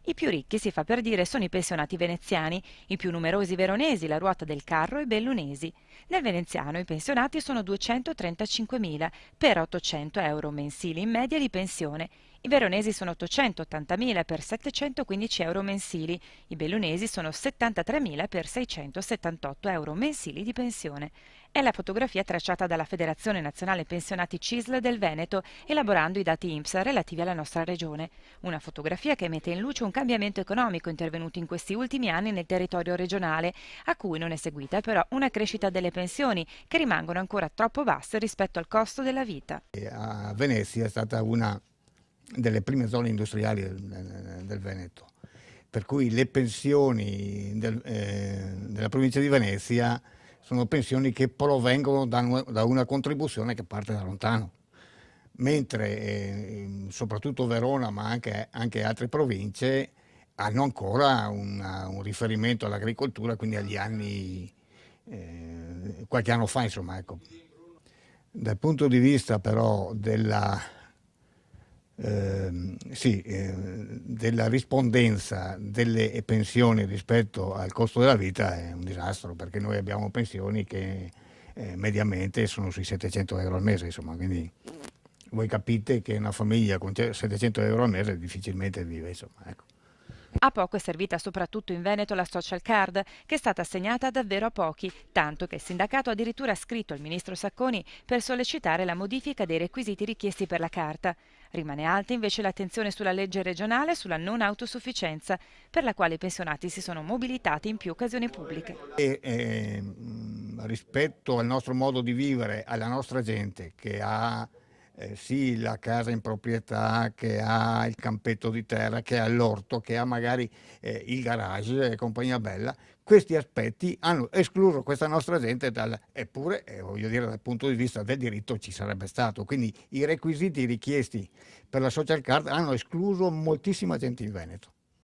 I più ricchi, si fa per dire, sono i pensionati veneziani, i più numerosi veronesi, la Ruota del Carro e bellunesi. Nel veneziano i pensionati sono 235.000 per 800 euro mensili in media di pensione. I veronesi sono 880.000 per 715 euro mensili, i bellunesi sono 73.000 per 678 euro mensili di pensione. È la fotografia tracciata dalla Federazione Nazionale Pensionati CISL del Veneto, elaborando i dati INPS relativi alla nostra regione. Una fotografia che mette in luce un cambiamento economico intervenuto in questi ultimi anni nel territorio regionale, a cui non è seguita però una crescita delle pensioni, che rimangono ancora troppo basse rispetto al costo della vita. A Venezia è stata una delle prime zone industriali del Veneto, per cui le pensioni della provincia di Venezia sono pensioni che provengono da una contribuzione che parte da lontano, mentre soprattutto Verona, ma anche altre province, hanno ancora un riferimento all'agricoltura, quindi agli anni, qualche anno fa, insomma, ecco. Dal punto di vista però della rispondenza delle pensioni rispetto al costo della vita è un disastro, perché noi abbiamo pensioni che mediamente sono sui 700 euro al mese, insomma, quindi voi capite che una famiglia con 700 euro al mese difficilmente vive, insomma, ecco. A poco è servita soprattutto in Veneto la social card, che è stata assegnata davvero a pochi, tanto che il sindacato ha addirittura scritto al ministro Sacconi per sollecitare la modifica dei requisiti richiesti per la carta. Rimane alta invece l'attenzione sulla legge regionale sulla non autosufficienza, per la quale i pensionati si sono mobilitati in più occasioni pubbliche. Rispetto al nostro modo di vivere, alla nostra gente che ha sì la casa in proprietà, che ha il campetto di terra, che ha l'orto, che ha magari il garage e compagnia bella, questi aspetti hanno escluso questa nostra gente eppure, voglio dire, dal punto di vista del diritto ci sarebbe stato. Quindi i requisiti richiesti per la social card hanno escluso moltissima gente in Veneto.